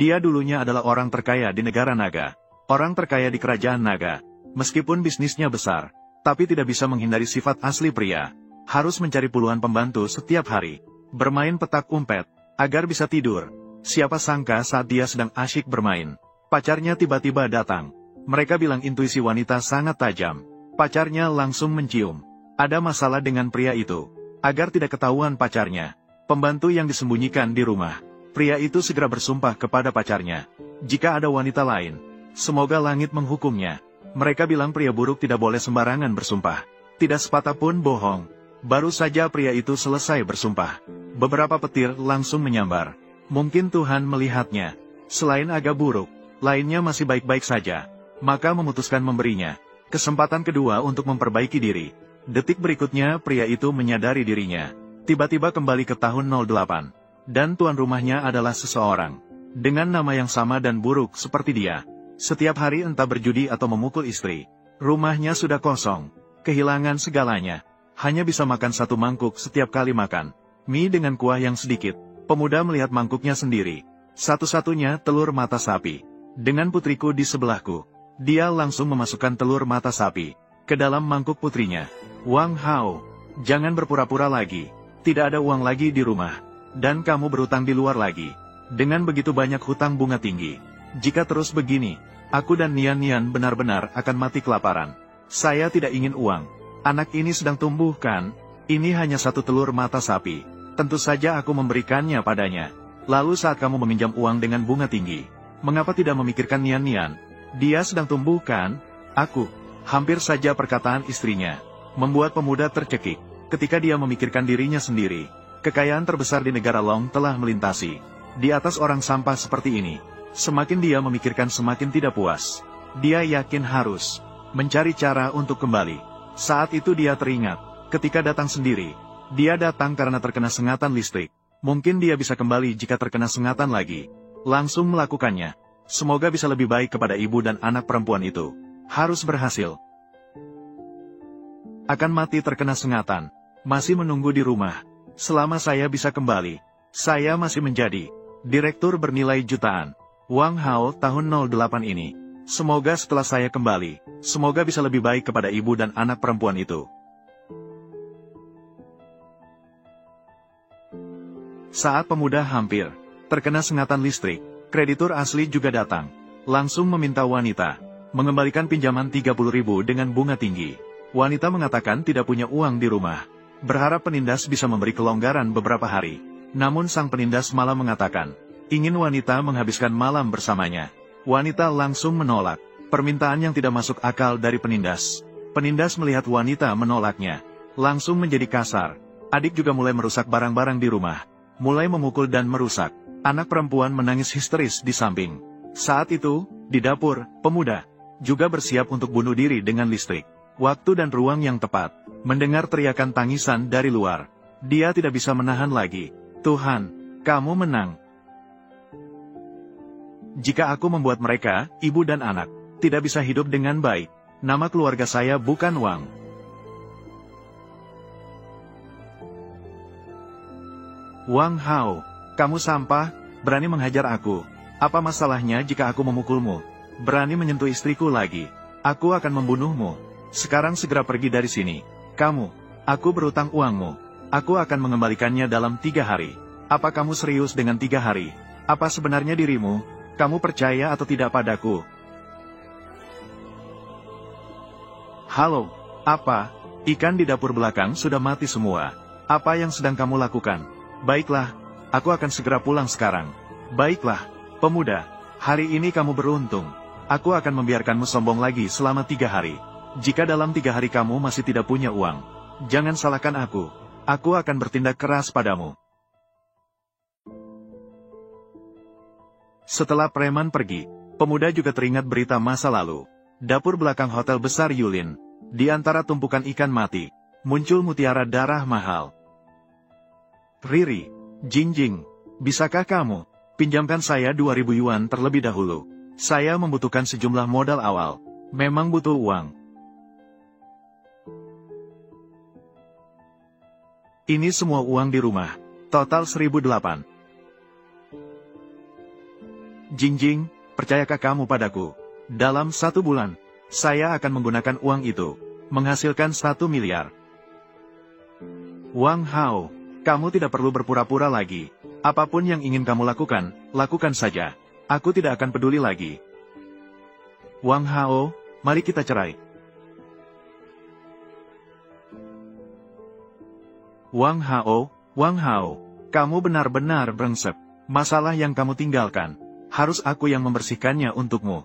Dia dulunya adalah orang terkaya di negara naga. Orang terkaya di kerajaan naga. Meskipun bisnisnya besar, tapi tidak bisa menghindari sifat asli pria. Harus mencari puluhan pembantu setiap hari. Bermain petak umpet, agar bisa tidur. Siapa sangka saat dia sedang asyik bermain, pacarnya tiba-tiba datang. Mereka bilang intuisi wanita sangat tajam. Pacarnya langsung mencium. Ada masalah dengan pria itu. Agar tidak ketahuan pacarnya, pembantu yang disembunyikan di rumah. Pria itu segera bersumpah kepada pacarnya. Jika ada wanita lain, semoga langit menghukumnya. Mereka bilang pria buruk tidak boleh sembarangan bersumpah. Tidak sepatah pun bohong. Baru saja pria itu selesai bersumpah, beberapa petir langsung menyambar. Mungkin Tuhan melihatnya. Selain agak buruk, lainnya masih baik-baik saja. Maka memutuskan memberinya kesempatan kedua untuk memperbaiki diri. Detik berikutnya pria itu menyadari dirinya. Tiba-tiba kembali ke tahun 08. Dan tuan rumahnya adalah seseorang dengan nama yang sama dan buruk seperti dia. Setiap hari entah berjudi atau memukul istri. Rumahnya sudah kosong, kehilangan segalanya. Hanya bisa makan satu mangkuk setiap kali makan. Mie dengan kuah yang sedikit. Pemuda melihat mangkuknya sendiri. Satu-satunya telur mata sapi. Dengan putriku di sebelahku. Dia langsung memasukkan telur mata sapi ke dalam mangkuk putrinya. Wang Hao, jangan berpura-pura lagi. Tidak ada uang lagi di rumah. Dan kamu berutang di luar lagi. Dengan begitu banyak hutang bunga tinggi. Jika terus begini, aku dan Nian benar-benar akan mati kelaparan. Saya tidak ingin uang. Anak ini sedang tumbuh kan? Ini hanya satu telur mata sapi. Tentu saja aku memberikannya padanya. Lalu saat kamu meminjam uang dengan bunga tinggi, mengapa tidak memikirkan Nian? Dia sedang tumbuh kan? Aku, hampir saja perkataan istrinya membuat pemuda tercekik. Ketika dia memikirkan dirinya sendiri, kekayaan terbesar di negara Long telah melintasi. Di atas orang sampah seperti ini, semakin dia memikirkan semakin tidak puas. Dia yakin harus mencari cara untuk kembali. Saat itu dia teringat, ketika datang sendiri, dia datang karena terkena sengatan listrik. Mungkin dia bisa kembali jika terkena sengatan lagi. Langsung melakukannya. Semoga bisa lebih baik kepada ibu dan anak perempuan itu. Harus berhasil. Akan mati terkena sengatan. Masih menunggu di rumah. Selama saya bisa kembali, saya masih menjadi direktur bernilai jutaan. Wang Hao tahun 08 ini. Semoga setelah saya kembali, semoga bisa lebih baik kepada ibu dan anak perempuan itu. Saat pemuda hampir terkena sengatan listrik, kreditur asli juga datang. Langsung meminta wanita mengembalikan pinjaman 30.000 dengan bunga tinggi. Wanita mengatakan tidak punya uang di rumah. Berharap penindas bisa memberi kelonggaran beberapa hari. Namun sang penindas malah mengatakan, ingin wanita menghabiskan malam bersamanya. Wanita langsung menolak, permintaan yang tidak masuk akal dari penindas. Penindas melihat wanita menolaknya, langsung menjadi kasar. Adik juga mulai merusak barang-barang di rumah. Mulai memukul dan merusak. Anak perempuan menangis histeris di samping. Saat itu, di dapur, pemuda juga bersiap untuk bunuh diri dengan listrik. Waktu dan ruang yang tepat. Mendengar teriakan tangisan dari luar. Dia tidak bisa menahan lagi. Tuhan, kamu menang. Jika aku membuat mereka, ibu dan anak, tidak bisa hidup dengan baik. Nama keluarga saya bukan Wang. Wang Hao, kamu sampah, berani menghajar aku. Apa masalahnya jika aku memukulmu? Berani menyentuh istriku lagi. Aku akan membunuhmu. Sekarang segera pergi dari sini. Kamu, aku berutang uangmu. Aku akan mengembalikannya dalam 3 hari. Apa kamu serius dengan 3 hari? Apa sebenarnya dirimu? Kamu percaya atau tidak padaku? Halo, apa? Ikan di dapur belakang sudah mati semua. Apa yang sedang kamu lakukan? Baiklah, aku akan segera pulang sekarang. Baiklah, pemuda, hari ini kamu beruntung. Aku akan membiarkanmu sombong lagi selama 3 hari. Jika dalam 3 hari kamu masih tidak punya uang, jangan salahkan aku. Aku akan bertindak keras padamu. Setelah preman pergi, pemuda juga teringat berita masa lalu. Dapur belakang hotel besar Yulin. Di antara tumpukan ikan mati, muncul mutiara darah mahal. Riri, Jingjing, bisakah kamu pinjamkan saya 2.000 yuan terlebih dahulu? Saya membutuhkan sejumlah modal awal. Memang butuh uang. Ini semua uang di rumah. Total 1.008. Jingjing, percayakah kamu padaku? Dalam 1 bulan, saya akan menggunakan uang itu, menghasilkan 1 miliar. Wang Hao, kamu tidak perlu berpura-pura lagi. Apapun yang ingin kamu lakukan, lakukan saja. Aku tidak akan peduli lagi. Wang Hao, mari kita cerai. Wang Hao, kamu benar-benar brengsek. Masalah yang kamu tinggalkan, harus aku yang membersihkannya untukmu.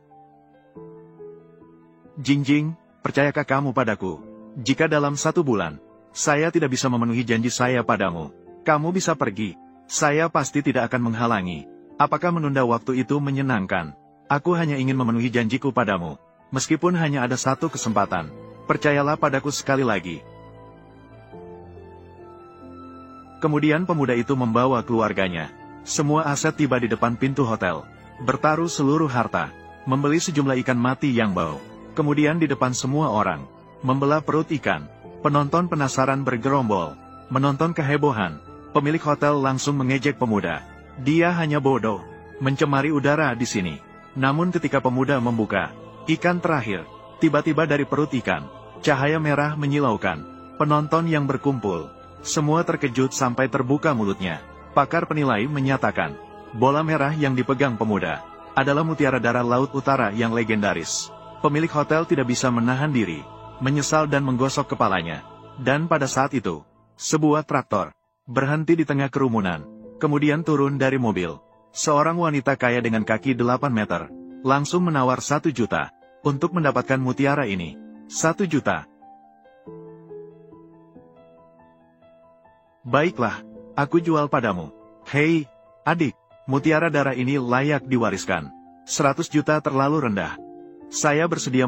Jingjing, percayakah kamu padaku? Jika dalam 1 bulan, saya tidak bisa memenuhi janji saya padamu, kamu bisa pergi. Saya pasti tidak akan menghalangi. Apakah menunda waktu itu menyenangkan? Aku hanya ingin memenuhi janjiku padamu. Meskipun hanya ada 1 kesempatan, percayalah padaku sekali lagi. Kemudian pemuda itu membawa keluarganya. Semua aset tiba di depan pintu hotel. Bertaruh seluruh harta. Membeli sejumlah ikan mati yang bau. Kemudian di depan semua orang, membelah perut ikan. Penonton penasaran bergerombol. Menonton kehebohan. Pemilik hotel langsung mengejek pemuda. Dia hanya bodoh. Mencemari udara di sini. Namun ketika pemuda membuka ikan terakhir, tiba-tiba dari perut ikan, cahaya merah menyilaukan. Penonton yang berkumpul, semua terkejut sampai terbuka mulutnya. Pakar penilai menyatakan, bola merah yang dipegang pemuda adalah mutiara darah Laut Utara yang legendaris. Pemilik hotel tidak bisa menahan diri, menyesal dan menggosok kepalanya. Dan pada saat itu, sebuah traktor berhenti di tengah kerumunan, kemudian turun dari mobil. Seorang wanita kaya dengan kaki 8 meter, langsung menawar 1 juta, untuk mendapatkan mutiara ini. 1 juta. Baiklah, aku jual padamu. Hei, adik, mutiara darah ini layak diwariskan. 100 juta terlalu rendah. Saya bersedia